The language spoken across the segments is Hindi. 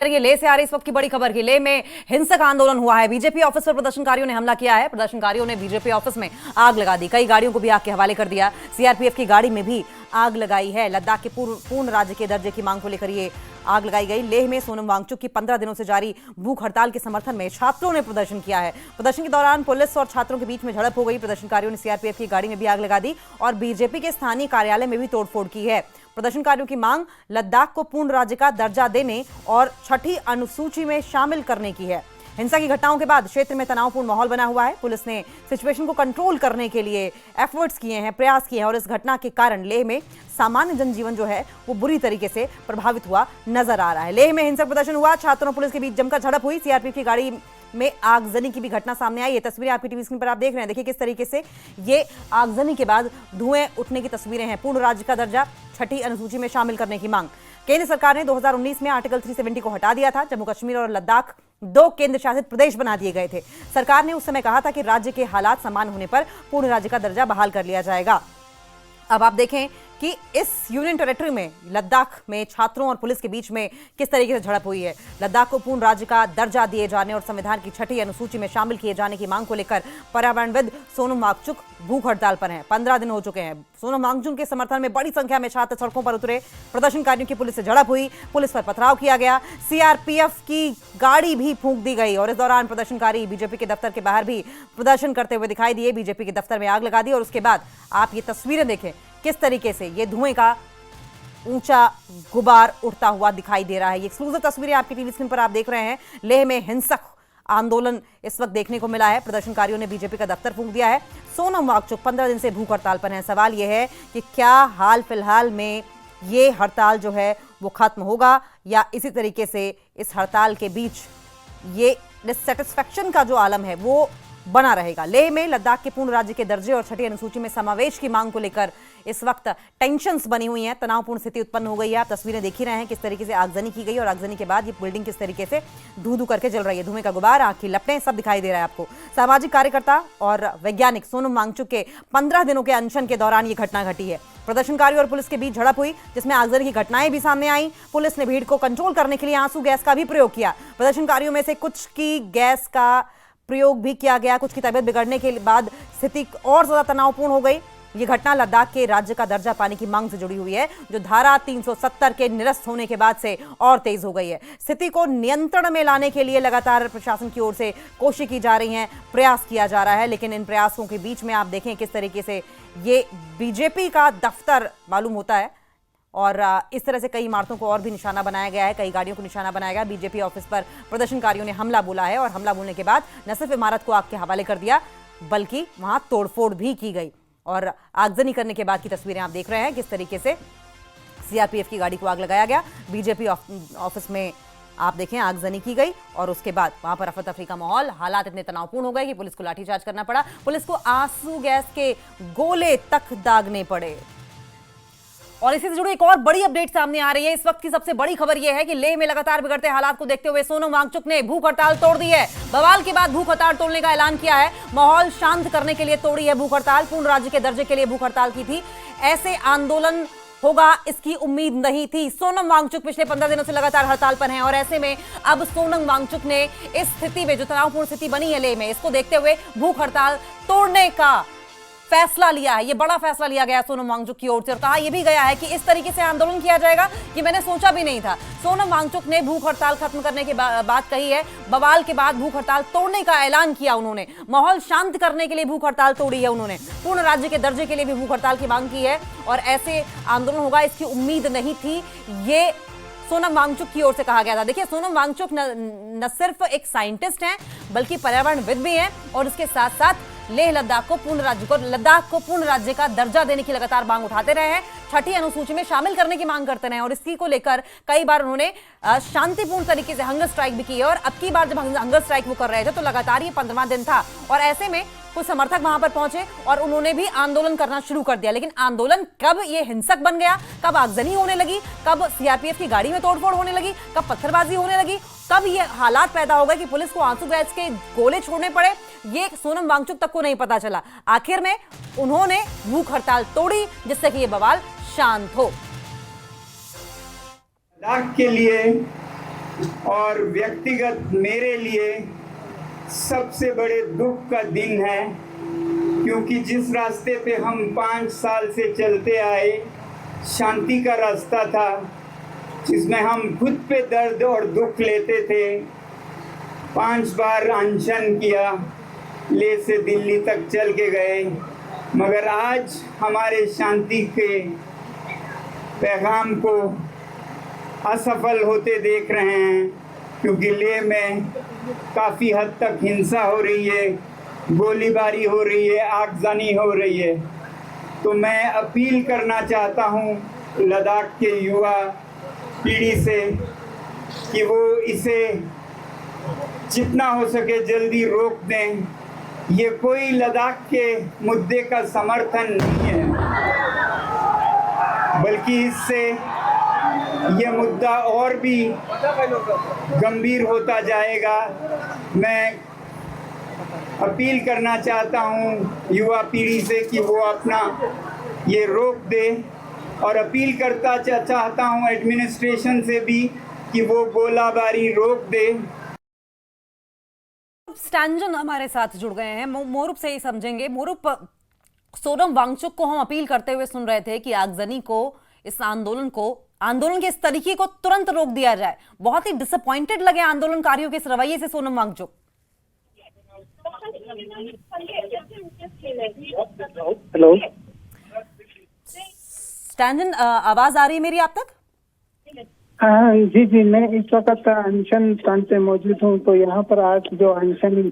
ये लेह से आ रही इस वक्त की बड़ी खबर की। लेह में हिंसक आंदोलन हुआ है। बीजेपी ऑफिस पर प्रदर्शनकारियों ने हमला किया है। प्रदर्शनकारियों ने बीजेपी ऑफिस में आग लगा दी, कई गाड़ियों को भी आग के हवाले कर दिया। सीआरपीएफ की गाड़ी में भी आग लगाई है। लद्दाख के पूर्ण राज्य के दर्जे की मांग को लेकर ये आग लगाई गई। लेह में सोनम वांगचुक की 15 दिनों से जारी भूख हड़ताल के समर्थन में छात्रों ने प्रदर्शन किया है। प्रदर्शन के दौरान पुलिस और छात्रों के बीच में झड़प हो गई। प्रदर्शनकारियों ने सीआरपीएफ की गाड़ी में भी आग लगा दी और बीजेपी के स्थानीय कार्यालय में भी तोड़फोड़ की है। प्रदर्शनकारियों की मांग लद्दाख को पूर्ण राज्य का दर्जा देने और छठी अनुसूची में शामिल करने की है। हिंसा की घटनाओं के बाद क्षेत्र में तनावपूर्ण माहौल बना हुआ है। पुलिस ने सिचुएशन को कंट्रोल करने के लिए एफर्ट्स किए हैं, प्रयास किए हैं और इस घटना के कारण लेह में सामान्य जनजीवन जो है वो बुरी तरीके से प्रभावित हुआ नजर आ रहा है। लेह में हिंसक प्रदर्शन हुआ, छात्रों और पुलिस के बीच जमकर झड़प हुई। सीआरपीएफ की गाड़ी में आगजनी की भी घटना सामने आई। ये तस्वीरें आपकी टीवी स्क्रीन पर आप देख रहे हैं। देखिए किस तरीके से ये आगजनी के बाद धुएं उठने की तस्वीरें हैं। पूर्ण राज्य का दर्जा छठी अनुसूची में शामिल करने की मांग। केंद्र सरकार ने 2019 में आर्टिकल 370 को हटा दिया था। जम्मू कश्मीर और लद्दाख 2 केंद्र शासित प्रदेश बना दिए गए थे। सरकार ने उस समय कहा था कि राज्य के हालात समान होने पर पूर्ण राज्य का दर्जा बहाल कर लिया जाएगा। अब आप देखें कि इस यूनियन टेरिटरी में लद्दाख में छात्रों और पुलिस के बीच में किस तरीके से झड़प हुई है। लद्दाख को पूर्ण राज्य का दर्जा दिए जाने और संविधान की छठी अनुसूची में शामिल किए जाने की मांग को लेकर पर्यावरणविद सोनम वांगचुक भूख हड़ताल पर हैं। 15 दिन हो चुके हैं। सोनम वांगचुक के समर्थन में बड़ी संख्या में छात्र सड़कों पर उतरे। प्रदर्शनकारियों की पुलिस से झड़प हुई, पुलिस पर पथराव किया गया, सीआरपीएफ की गाड़ी भी फूंक दी गई और इस दौरान प्रदर्शनकारी बीजेपी के दफ्तर के बाहर भी प्रदर्शन करते हुए दिखाई दिए। बीजेपी के दफ्तर में आग लगा दी और उसके बाद आप ये तस्वीरें देखें किस तरीके से ये धुएं का ऊंचा गुबार उठता हुआ दिखाई दे रहा है। ये एक्सक्लूसिव तस्वीरें आपकी टीवी स्क्रीन पर आप देख रहे हैं। लेह में हिंसक आंदोलन इस वक्त देखने को मिला है। प्रदर्शनकारियों ने बीजेपी का दफ्तर फूंक दिया है। सोनम वांगचुक 15 दिन से भूख हड़ताल पर हैं। सवाल यह है कि क्या हाल फिलहाल में ये हड़ताल जो है वो खत्म होगा या इसी तरीके से इस हड़ताल के बीच ये डिससैटिस्फैक्शन का जो आलम है वो बना रहेगा। लेह में लद्दाख के पूर्ण राज्य के दर्जे और छठी अनुसूची में समावेश की मांग को लेकर इस वक्त टेंशन्स बनी हुई हैं, तनावपूर्ण स्थिति उत्पन्न हो गई है। आप तस्वीरें देख ही रहे हैं किस तरीके से आगजनी की गई और आगजनी के बाद ये बिल्डिंग किस तरीके से धू धू करके जल रही है। धुएं का गुबार, आग की लपटें सब दिखाई दे रहा है आपको। सामाजिक कार्यकर्ता और वैज्ञानिक सोनम वांगचुक के 15 दिनों के अनशन के दौरान ये घटना घटी है। प्रदर्शनकारियों और पुलिस के बीच झड़प हुई जिसमें आगजनी की घटनाएं भी सामने आई। पुलिस ने भीड़ को कंट्रोल करने के लिए आंसू गैस का भी प्रयोग किया। प्रदर्शनकारियों में से कुछ की गैस का प्रयोग भी किया गया। कुछ की तबीयत बिगड़ने के बाद स्थिति और ज्यादा तनावपूर्ण हो गई। ये घटना लद्दाख के राज्य का दर्जा पाने की मांग से जुड़ी हुई है जो धारा 370 के निरस्त होने के बाद से और तेज हो गई है। स्थिति को नियंत्रण में लाने के लिए लगातार प्रशासन की ओर से कोशिश की जा रही है, प्रयास किया जा रहा है, लेकिन इन प्रयासों के बीच में आप देखें किस तरीके से ये बीजेपी का दफ्तर मालूम होता है और इस तरह से कई इमारतों को और भी निशाना बनाया गया है, कई गाड़ियों को निशाना बनाया गया। बीजेपी ऑफिस पर प्रदर्शनकारियों ने हमला बोला है और हमला बोलने के बाद न सिर्फ इमारत को आग के हवाले कर दिया बल्कि वहां तोड़फोड़ भी की गई और आगजनी करने के बाद की तस्वीरें आप देख रहे हैं किस तरीके से सीआरपीएफ की गाड़ी को आग लगाया गया। बीजेपी ऑफिस में आप देखें आगजनी की गई और उसके बाद वहां पर अफरा तफरी का माहौल, हालात इतने तनावपूर्ण हो गए कि पुलिस को लाठीचार्ज करना पड़ा। पुलिस को आंसू गैस के गोले तक दागने पड़े। और इसी से जुड़ी एक और बड़ी अपडेट सामने आ रही है। इस वक्त की सबसे बड़ी खबर यह है कि लेह में लगातार बिगड़ते हालात को देखते हुए सोनम वांगचुक ने भूख हड़ताल तोड़ दी है। बवाल के बाद भूख हड़ताल तोड़ने का ऐलान किया है। माहौल शांत करने के लिए तोड़ी है भूख हड़ताल। पूर्ण राज्य के दर्जे के लिए भूख हड़ताल की थी। ऐसे आंदोलन होगा इसकी उम्मीद नहीं थी। सोनम वांगचुक पिछले 15 दिनों से लगातार हड़ताल पर हैं और ऐसे में अब सोनम वांगचुक ने इस स्थिति में जो तनावपूर्ण स्थिति बनी है लेह में, इसको देखते हुए भूख हड़ताल तोड़ने का फैसला लिया है। ये बड़ा फैसला लिया गया सोनम वांगचुक की ओर से और कहा यह भी गया है कि इस तरीके से आंदोलन किया जाएगा कि मैंने सोचा भी नहीं था। सोनम वांगचुक ने भूख हड़ताल खत्म करने के बात कही है। बवाल के बाद भूख हड़ताल तोड़ने का ऐलान किया उन्होंने। माहौल शांत करने के लिए भूख हड़ताल तोड़ी है उन्होंने। पूर्ण राज्य के दर्जे के लिए भी भूख हड़ताल की मांग की है और ऐसे आंदोलन होगा इसकी उम्मीद नहीं थी। ये सोनम वांगचुक की ओर से कहा गया था। देखिए सोनम वांगचुक न सिर्फ एक साइंटिस्ट हैं बल्कि पर्यावरणविद भी हैं और इसके साथ साथ लेह लद्दाख को पूर्ण राज्य का दर्जा देने की लगातार मांग उठाते रहे हैं। छठी अनुसूची में शामिल करने की मांग करते रहे और इसी को लेकर कई बार उन्होंने शांतिपूर्ण तरीके से हंगर स्ट्राइक भी की है और अब की बार जब हंगर स्ट्राइक वो कर रहे थे तो लगातार ये 15वां दिन था और ऐसे में कुछ समर्थक वहां पर पहुंचे और उन्होंने भी आंदोलन करना शुरू कर दिया। लेकिन आंदोलन कब ये हिंसक बन गया, कब आगजनी होने लगी, कब सीआरपीएफ की गाड़ी में तोड़फोड़ होने लगी, कब पत्थरबाजी होने लगी, कब ये हालात पैदा हो गए कि पुलिस को आंसू गैस के गोले छोड़ने पड़े, ये सोनम वांगचुक तक को नहीं पता चला। आखिर में उन्होंने भूख हड़ताल तोड़ी जिससे कि ये बवाल शांत हो। लद्दाख के लिए और व्यक्तिगत मेरे लिए सबसे बड़े दुख का दिन है, क्योंकि जिस रास्ते पे हम 5 साल से चलते आए, शांति का रास्ता था, जिसमें हम खुद पे दर्द और दुख लेते थे। 5 बार अनशन किया, ले से दिल्ली तक चल के गए, मगर आज हमारे शांति के पैगाम को असफल होते देख रहे हैं, क्योंकि लेह में काफ़ी हद तक हिंसा हो रही है, गोलीबारी हो रही है, आगजनी हो रही है। तो मैं अपील करना चाहता हूँ लद्दाख के युवा पीढ़ी से कि वो इसे जितना हो सके जल्दी रोक दें। ये कोई लद्दाख के मुद्दे का समर्थन नहीं है, बल्कि इससे ये मुद्दा और भी गंभीर होता जाएगा। मैं अपील करना चाहता हूँ युवा पीढ़ी से कि वो अपना ये रोक दे, और अपील करता चाहता हूँ एडमिनिस्ट्रेशन से भी कि वो गोलाबारी रोक दे। स्टैंजन हमारे साथ जुड़ गए हैं, मोरूप से ही समझेंगे। मोरूप, सोनम वांगचुक को हम अपील करते हुए सुन रहे थे कि आगजनी को, इस आंदोलन के इस तरीके को तुरंत रोक दिया जाए। बहुत ही डिसअपॉइंटेड लगे आंदोलनकारियों के इस रवैये से सोनम वांगचुक। हेलो स्टैंजन, आवाज आ रही है मेरी आप तक? हाँ जी जी, मैं इस वक्त अनशन स्थान पे मौजूद हूँ। तो यहाँ पर आज जो अनशन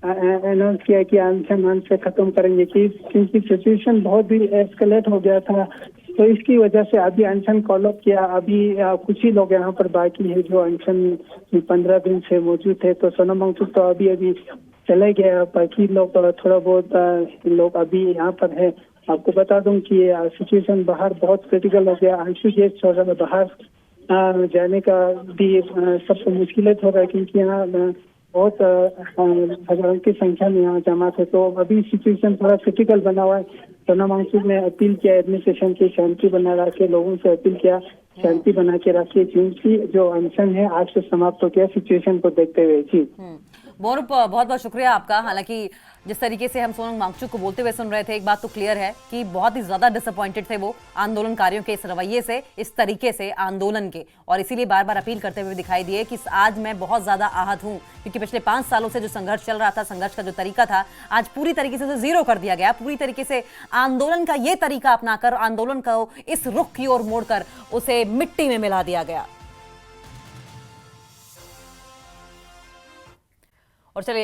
अनाउंस किया कि अनशन से खत्म करेंगे, क्योंकि सिचुएशन बहुत ही एस्केलेट हो गया था, तो इसकी वजह से अभी अनशन कॉल अप किया। अभी कुछ ही लोग यहाँ पर बाकी है जो अनशन 15 दिन से मौजूद है। तो सोनम वांगचुक तो अभी चले गए, बाकी लोग थोड़ा बहुत लोग अभी यहाँ पर है। आपको बता दूं कि सिचुएशन बाहर बहुत क्रिटिकल हो गया। अंशु गैस छोड़ रहा है, बाहर जाने का भी सबसे मुश्किल हो रहा है, क्योंकि यहाँ बहुत हजारों की संख्या में यहाँ जमा थे। तो अभी सिचुएशन थोड़ा क्रिटिकल बना हुआ है। सोनम वांगचुक ने अपील किया एडमिनिस्ट्रेशन की शांति बना रखे, लोगों से अपील किया शांति बना के रखिए, क्योंकि जो अनशन है आज से समाप्त हो गया सिचुएशन को देखते हुए। जी मोरूप, बहुत बहुत शुक्रिया आपका। हालांकि जिस तरीके से हम सोनम वांगचुक को बोलते हुए सुन रहे थे, एक बात तो क्लियर है कि बहुत ही ज्यादा डिसअपॉइंटेड थे वो आंदोलनकारियों के इस रवैये से, इस तरीके से आंदोलन के, और इसीलिए बार बार अपील करते हुए दिखाई दिए कि आज मैं बहुत ज्यादा आहत हूं, क्योंकि पिछले 5 सालों से जो संघर्ष चल रहा था, संघर्ष का जो तरीका था, आज पूरी तरीके से उसे जीरो कर दिया गया। पूरी तरीके से आंदोलन का ये तरीका अपनाकर, आंदोलन को इस रुख की ओर मोड़कर उसे मिट्टी में मिला दिया गया। और चलिए